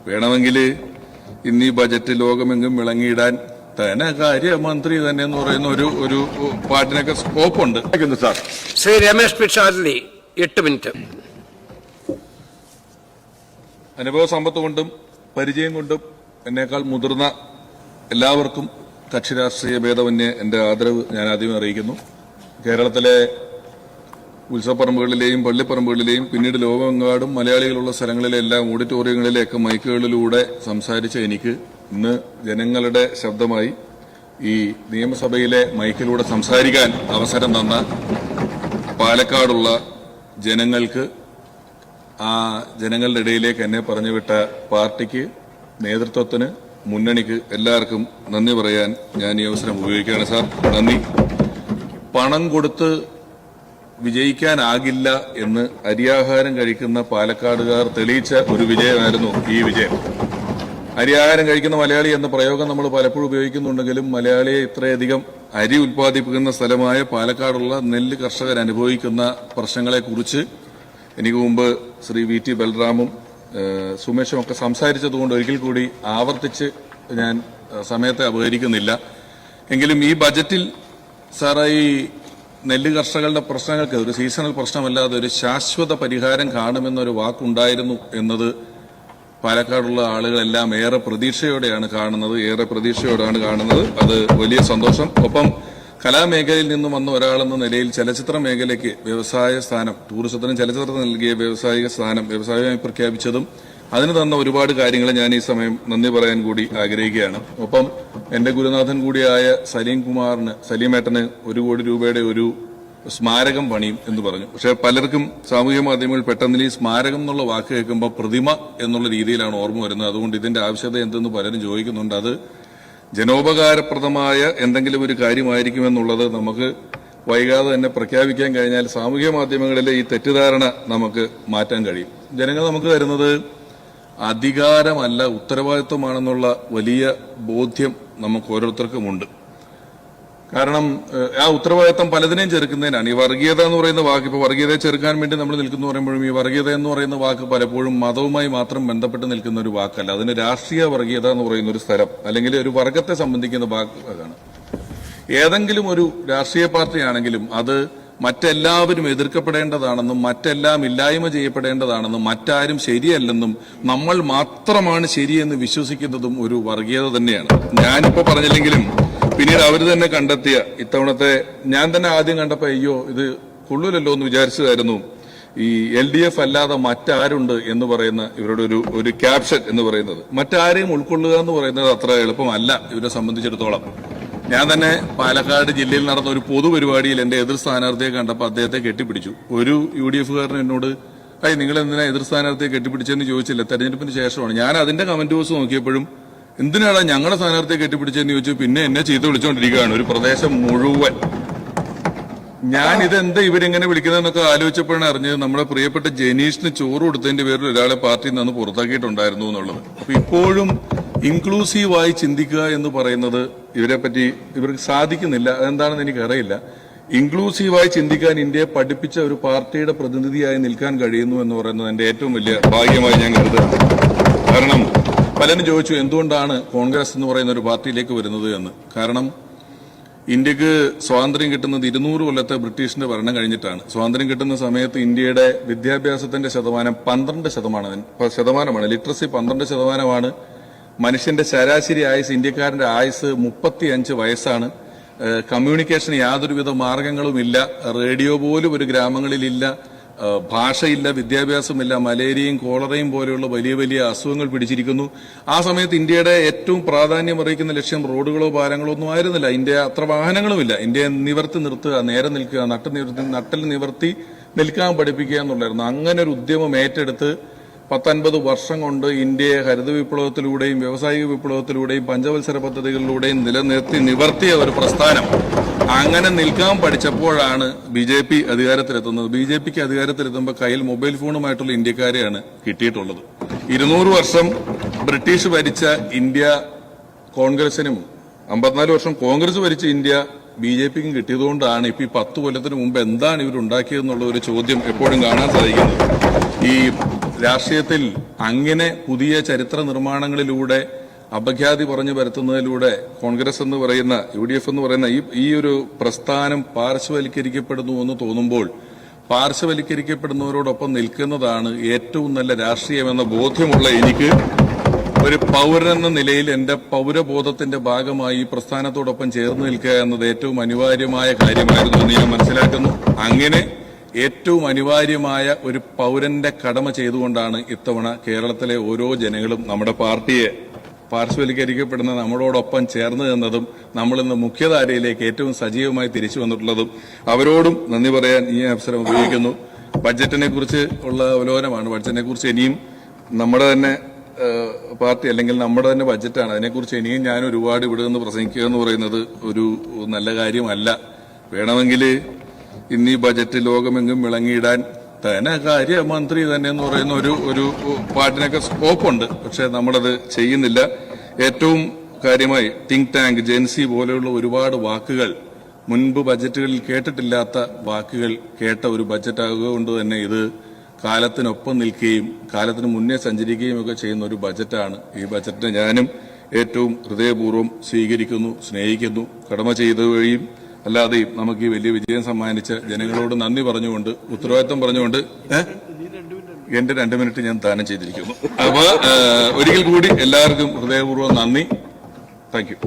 വേണമെങ്കിൽ ഇന്ന് ഈ ബജറ്റ് ലോകമെങ്കും വിളങ്ങിയിടാൻ ധനകാര്യമന്ത്രി തന്നെ എന്ന് പറയുന്ന ഒരു പാട്ടിനൊക്കെ സ്കോപ്പുണ്ട്. Sir Shri Ramesh Pisharody 8 minute. അനുഭവ സമ്പത്ത് കൊണ്ടും പരിചയം കൊണ്ടും എന്നേക്കാൾ മുതിർന്ന എല്ലാവർക്കും കക്ഷി രാഷ്ട്രീയ ഭേദമന്യേ എന്റെ ആദരവ് ഞാൻ ആദ്യമേ അറിയിക്കുന്നു. കേരളത്തിലെ ഉത്സവപ്പറമ്പുകളിലെയും പള്ളിപ്പറമ്പുകളിലെയും പിന്നീട് ലോകമെങ്ങാടും മലയാളികളുള്ള സ്ഥലങ്ങളിലെല്ലാം ഓഡിറ്റോറിയങ്ങളിലെയൊക്കെ മൈക്കുകളിലൂടെ സംസാരിച്ച എനിക്ക് ഇന്ന് ജനങ്ങളുടെ ശബ്ദമായി ഈ നിയമസഭയിലെ മൈക്കിലൂടെ സംസാരിക്കാൻ അവസരം തന്ന പാലക്കാടുള്ള ജനങ്ങൾക്ക്, ആ ജനങ്ങളുടെ ഇടയിലേക്ക് എന്നെ പറഞ്ഞുവിട്ട പാർട്ടിക്ക്, നേതൃത്വത്തിന്, മുന്നണിക്ക് എല്ലാവർക്കും നന്ദി പറയാൻ ഞാൻ ഈ അവസരം ഉപയോഗിക്കുകയാണ്. സാർ, നന്ദി. പണം കൊടുത്ത് വിജയിക്കാനാകില്ല എന്ന് അരിയാഹാരം കഴിക്കുന്ന പാലക്കാടുകാർ തെളിയിച്ച ഒരു വിജയമായിരുന്നു ഈ വിജയം. അരിയാഹാരം കഴിക്കുന്ന മലയാളി എന്ന പ്രയോഗം നമ്മൾ പലപ്പോഴും ഉപയോഗിക്കുന്നുണ്ടെങ്കിലും മലയാളിയെ ഇത്രയധികം അരി ഉൽപ്പാദിപ്പിക്കുന്ന സ്ഥലമായ പാലക്കാടുള്ള നെല്ല് കർഷകർ അനുഭവിക്കുന്ന പ്രശ്നങ്ങളെക്കുറിച്ച് എനിക്ക് മുമ്പ് ശ്രീ VT ബൽറാമും സുമേഷും ഒക്കെ സംസാരിച്ചതുകൊണ്ട് ഒരിക്കൽ കൂടി ആവർത്തിച്ച് ഞാൻ സമയത്തെ അപഹരിക്കുന്നില്ല. എങ്കിലും ഈ ബജറ്റിൽ സാറേ, ഈ നെല്ല് കർഷകരുടെ പ്രശ്നങ്ങൾക്ക് ഒരു സീസണൽ പ്രശ്നമല്ലാതെ ഒരു ശാശ്വത പരിഹാരം കാണുമെന്നൊരു വാക്കുണ്ടായിരുന്നു എന്നത് പാലക്കാടുള്ള ആളുകളെല്ലാം ഏറെ പ്രതീക്ഷയോടെയാണ് കാണുന്നത്. അത് വലിയ സന്തോഷം. ഒപ്പം കലാമേഖലയിൽ നിന്നും വന്ന ഒരാളെന്ന നിലയിൽ ചലച്ചിത്ര മേഖലയ്ക്ക് വ്യവസായ സ്ഥാനം, ടൂറിസത്തിനും ചലച്ചിത്രത്തിന് നൽകിയ വ്യവസായിക സ്ഥാനം വ്യവസായമായി പ്രഖ്യാപിച്ചതും അതിന് തന്ന ഒരുപാട് കാര്യങ്ങൾ ഞാൻ ഈ സമയം നന്ദി പറയാൻ കൂടി ആഗ്രഹിക്കുകയാണ്. ഒപ്പം എന്റെ ഗുരുനാഥൻ കൂടിയായ സലീമേട്ടന് 1 കോടി രൂപയുടെ ഒരു സ്മാരകം പണിയും എന്ന് പറഞ്ഞു. പക്ഷെ പലർക്കും സാമൂഹ്യ മാധ്യമങ്ങളിൽ പെട്ടെന്ന് ഈ സ്മാരകം എന്നുള്ള വാക്ക് കേൾക്കുമ്പോൾ പ്രതിമ എന്നുള്ള രീതിയിലാണ് ഓർമ്മ വരുന്നത്. അതുകൊണ്ട് ഇതിന്റെ ആവശ്യകത എന്തെന്ന് പലരും ചോദിക്കുന്നുണ്ട്. അത് ജനോപകാരപ്രദമായ എന്തെങ്കിലും ഒരു കാര്യമായിരിക്കുമെന്നുള്ളത് നമുക്ക് വൈകാതെ തന്നെ പ്രഖ്യാപിക്കാൻ കഴിഞ്ഞാൽ സാമൂഹ്യ മാധ്യമങ്ങളിലെ ഈ തെറ്റിദ്ധാരണ നമുക്ക് മാറ്റാൻ കഴിയും. ജനങ്ങൾ നമുക്ക് തരുന്നത് അധികാരമല്ല, ഉത്തരവാദിത്വമാണെന്നുള്ള വലിയ ബോധ്യം നമുക്ക് ഓരോരുത്തർക്കുമുണ്ട്. കാരണം ആ ഉത്തരവാദിത്വം പലതിനെയും ചെറുക്കുന്നതിനാണ്. ഈ വർഗീയത എന്ന് പറയുന്ന വാക്ക്, ഇപ്പോൾ വർഗീയതയെ ചെറുക്കാൻ വേണ്ടി നമ്മൾ നിൽക്കുന്നു പറയുമ്പോഴും ഈ വർഗീയത എന്ന് പറയുന്ന വാക്ക് പലപ്പോഴും മതവുമായി മാത്രം ബന്ധപ്പെട്ട് നിൽക്കുന്ന ഒരു വാക്കല്ല. അതിന് രാഷ്ട്രീയ വർഗീയത എന്ന് പറയുന്ന ഒരു സ്ഥലം, അല്ലെങ്കിൽ ഒരു വർഗത്തെ സംബന്ധിക്കുന്ന വാക്കാണ്. ഏതെങ്കിലും ഒരു രാഷ്ട്രീയ പാർട്ടിയാണെങ്കിലും അത് മറ്റെല്ലാവരും എതിർക്കപ്പെടേണ്ടതാണെന്നും മറ്റെല്ലാം ഇല്ലായ്മ ചെയ്യപ്പെടേണ്ടതാണെന്നും മറ്റാരും ശരിയല്ലെന്നും നമ്മൾ മാത്രമാണ് ശരിയെന്ന് വിശ്വസിക്കുന്നതും ഒരു വർഗീയത തന്നെയാണ്. ഞാനിപ്പോ പറഞ്ഞില്ലെങ്കിലും പിന്നീട് അവർ തന്നെ കണ്ടെത്തിയ ഇത്തവണത്തെ, ഞാൻ തന്നെ ആദ്യം കണ്ടപ്പോ അയ്യോ ഇത് കൊള്ളൂലല്ലോ എന്ന് വിചാരിച്ചതായിരുന്നു ഈ LDF അല്ലാതെ മറ്റാരുണ്ട് എന്ന് പറയുന്ന ഇവരുടെ ഒരു ക്യാപ്ഷൻ എന്ന് പറയുന്നത്. മറ്റാരെയും ഉൾക്കൊള്ളുക എന്ന് പറയുന്നത് അത്ര എളുപ്പമല്ല ഇവരെ സംബന്ധിച്ചിടത്തോളം. ഞാൻ തന്നെ പാലക്കാട് ജില്ലയിൽ നടന്ന ഒരു പൊതുപരിപാടിയിൽ എന്റെ എതിർ സ്ഥാനാർത്ഥിയെ കണ്ടപ്പോൾ അദ്ദേഹത്തെ കെട്ടിപ്പിടിച്ചു. ഒരു UDF-കാരൻ എന്നോട് നിങ്ങൾ എന്തിനാ എതിർ സ്ഥാനാർത്ഥിയെ കെട്ടിപ്പിടിച്ചെന്ന് ചോദിച്ചില്ല, തെരഞ്ഞെടുപ്പിന് ശേഷമാണ്. ഞാൻ അതിന്റെ കമന്റ് ബോക്സ് നോക്കിയപ്പോഴും എന്തിനാണ് ഞങ്ങളുടെ സ്ഥാനാർത്ഥിയെ കെട്ടിപ്പിടിച്ചെന്ന് ചോദിച്ചു. പിന്നെ എന്നെ ചീത്ത വിളിച്ചുകൊണ്ടിരിക്കുകയാണ് ഒരു പ്രദേശം മുഴുവൻ. ഞാൻ ഇതെന്താ ഇവരിങ്ങനെ വിളിക്കുന്നതെന്നൊക്കെ ആലോചിച്ചപ്പോഴാണ് അറിഞ്ഞത് നമ്മുടെ പ്രിയപ്പെട്ട ജനീഷിന് ചോറ് കൊടുത്തതിന്റെ പേരിൽ ഒരാളെ പാർട്ടിയിൽ നിന്ന് പുറത്താക്കിയിട്ടുണ്ടായിരുന്നു എന്നുള്ളത്. അപ്പൊ ഇപ്പോഴും ഇൻക്ലൂസീവായി ചിന്തിക്കുക എന്ന് പറയുന്നത് ഇവർക്ക് സാധിക്കുന്നില്ല. അതെന്താണെന്ന് എനിക്കറിയില്ല. ഇൻക്ലൂസീവായി ചിന്തിക്കാൻ ഇന്ത്യയെ പഠിപ്പിച്ച ഒരു പാർട്ടിയുടെ പ്രതിനിധിയായി നിൽക്കാൻ കഴിയുന്നു എന്ന് പറയുന്നത് എന്റെ ഏറ്റവും വലിയ ഭാഗ്യമായി ഞാൻ കരുതുന്നു. കാരണം പലരും ചോദിച്ചു എന്തുകൊണ്ടാണ് കോൺഗ്രസ് എന്ന് പറയുന്ന ഒരു പാർട്ടിയിലേക്ക് വരുന്നത് എന്ന്. കാരണം ഇന്ത്യക്ക് സ്വാതന്ത്ര്യം കിട്ടുന്നത് 200 കൊല്ലത്തെ ബ്രിട്ടീഷിന്റെ ഭരണം കഴിഞ്ഞിട്ടാണ്. സ്വാതന്ത്ര്യം കിട്ടുന്ന സമയത്ത് ഇന്ത്യയുടെ വിദ്യാഭ്യാസത്തിന്റെ ശതമാനം 12 ശതമാനമാണ്. ലിറ്ററസി 12%. മനുഷ്യന്റെ ശരാശരി ആയുസ്, ഇന്ത്യക്കാരന്റെ ആയുസ് 35 വയസ്സാണ്. കമ്മ്യൂണിക്കേഷന് യാതൊരുവിധ മാർഗങ്ങളുമില്ല. റേഡിയോ പോലും ഒരു ഗ്രാമങ്ങളിലില്ല. ഭാഷയില്ല, വിദ്യാഭ്യാസമില്ല. മലേറിയയും കോളറയും പോലെയുള്ള വലിയ വലിയ അസുഖങ്ങൾ പിടിച്ചിരിക്കുന്നു. ആ സമയത്ത് ഇന്ത്യയുടെ ഏറ്റവും പ്രാധാന്യം അറിയിക്കുന്ന ലക്ഷ്യം റോഡുകളോ പാലങ്ങളോ ഒന്നും ആയിരുന്നില്ല. ഇന്ത്യ അത്ര വാഹനങ്ങളുമില്ല. ഇന്ത്യയെ നിവർത്തി നിർത്തുക, നേരെ നിൽക്കുക, നട്ടൽ നിവർത്തി നിൽക്കാൻ പഠിപ്പിക്കുക എന്നുള്ളായിരുന്നു. അങ്ങനെ ഒരു ഉദ്യമം ഏറ്റെടുത്ത് 10-50 വർഷം കൊണ്ട് ഇന്ത്യയെ ഹരിത വിപ്ലവത്തിലൂടെയും വ്യവസായിക വിപ്ലവത്തിലൂടെയും പഞ്ചവത്സര പദ്ധതികളിലൂടെയും നിവർത്തിയ ഒരു പ്രസ്ഥാനം. അങ്ങനെ നിൽക്കാൻ പഠിച്ചപ്പോഴാണ് BJP അധികാരത്തിലെത്തുന്നത്. BJPക്ക് അധികാരത്തിലെത്തുമ്പോൾ കയ്യിൽ മൊബൈൽ ഫോണുമായിട്ടുള്ള ഇന്ത്യക്കാരെയാണ് കിട്ടിയിട്ടുള്ളത്. 200 വർഷം ബ്രിട്ടീഷ് ഭരിച്ച ഇന്ത്യ കോൺഗ്രസിനും 54 വർഷം കോൺഗ്രസ് ഭരിച്ച ഇന്ത്യ BJPക്കും കിട്ടിയതുകൊണ്ടാണ് ഇപ്പൊ ഈ 10 കൊല്ലത്തിന് മുമ്പ് എന്താണ് ഇവരുണ്ടാക്കിയതെന്നുള്ള ഒരു ചോദ്യം എപ്പോഴും കാണാൻ സാധിക്കുന്നത്. ഈ രാഷ്ട്രീയത്തിൽ അങ്ങനെ പുതിയ ചരിത്ര നിർമ്മാണങ്ങളിലൂടെ അപഖ്യാതി പറഞ്ഞു വരുത്തുന്നതിലൂടെ കോൺഗ്രസ് എന്ന് പറയുന്ന UDF എന്ന് പറയുന്ന ഈ ഒരു പ്രസ്ഥാനം പാർശ്വവൽക്കരിക്കപ്പെടുന്നു എന്ന് തോന്നുമ്പോൾ പാർശ്വവൽക്കരിക്കപ്പെടുന്നവരോടൊപ്പം നിൽക്കുന്നതാണ് ഏറ്റവും നല്ല രാഷ്ട്രീയമെന്ന ബോധ്യമുള്ള എനിക്ക് ഒരു പൗരനെന്ന നിലയിൽ എന്റെ പൗരബോധത്തിന്റെ ഭാഗമായി ഈ പ്രസ്ഥാനത്തോടൊപ്പം ചേർന്ന് നിൽക്കുക എന്നത് ഏറ്റവും അനിവാര്യമായ കാര്യമായിരുന്നു എന്ന് ഞാൻ മനസ്സിലാക്കുന്നു. അങ്ങനെ ഏറ്റവും അനിവാര്യമായ ഒരു പൗരന്റെ കടമ ചെയ്തുകൊണ്ടാണ് ഇത്തവണ കേരളത്തിലെ ഓരോ ജനങ്ങളും നമ്മുടെ പാർട്ടിയെ പാർശ്വവൽക്കരിക്കപ്പെടുന്ന നമ്മളോടൊപ്പം ചേർന്ന് നിന്നതും നമ്മളിന്ന് മുഖ്യധാരയിലേക്ക് ഏറ്റവും സജീവമായി തിരിച്ചു വന്നിട്ടുള്ളതും അവരോടും നന്ദി പറയാൻ ഈ അവസരം ഉപയോഗിക്കുന്നു. ബഡ്ജറ്റിനെ കുറിച്ച് ഉള്ള അവലോകനമാണ്. ബഡ്ജറ്റിനെ കുറിച്ച് ഇനിയും നമ്മുടെ തന്നെ പാർട്ടി അല്ലെങ്കിൽ നമ്മുടെ തന്നെ ബഡ്ജറ്റാണ്. അതിനെക്കുറിച്ച് ഇനിയും ഞാൻ ഒരുപാട് ഇവിടെ നിന്ന് പ്രസംഗിക്കുക എന്ന് പറയുന്നത് ഒരു നല്ല കാര്യമല്ല. വേണമെങ്കിൽ ഇന്ന് ഈ ബജറ്റ് ലോകമെങ്ങും വിളങ്ങിയിടാൻ ധനകാര്യമന്ത്രി തന്നെ എന്ന് പറയുന്ന ഒരു പാട്ടിനൊക്കെ സ്കോപ്പുണ്ട്. പക്ഷെ നമ്മളത് ചെയ്യുന്നില്ല. ഏറ്റവും കാര്യമായി തിങ്ക് ടാങ്ക്, ജെൻസി പോലെയുള്ള ഒരുപാട് വാക്കുകൾ മുൻപ് ബജറ്റുകളിൽ കേട്ടിട്ടില്ലാത്ത വാക്കുകൾ കേട്ട ഒരു ബജറ്റാകൊണ്ട് തന്നെ ഇത് കാലത്തിനൊപ്പം നിൽക്കുകയും കാലത്തിന് മുന്നേ സഞ്ചരിക്കുകയും ഒക്കെ ചെയ്യുന്ന ഒരു ബജറ്റാണ്. ഈ ബജറ്റിനെ ഞാനും ഏറ്റവും ഹൃദയപൂർവ്വം സ്വീകരിക്കുന്നു, സ്നേഹിക്കുന്നു. കടമ ചെയ്ത വഴിയും അല്ലാതെയും നമുക്ക് ഈ വലിയ വിജയം സമ്മാനിച്ച ജനങ്ങളോട് നന്ദി പറഞ്ഞുകൊണ്ട് ഉത്തരവാദിത്വം പറഞ്ഞുകൊണ്ട് എന്റെ 2 മിനിറ്റ് ഞാൻ ദാനം ചെയ്തിരിക്കുന്നു. അപ്പൊ ഒരിക്കൽ കൂടി എല്ലാവർക്കും ഹൃദയപൂർവ്വം നന്ദി. Thank you.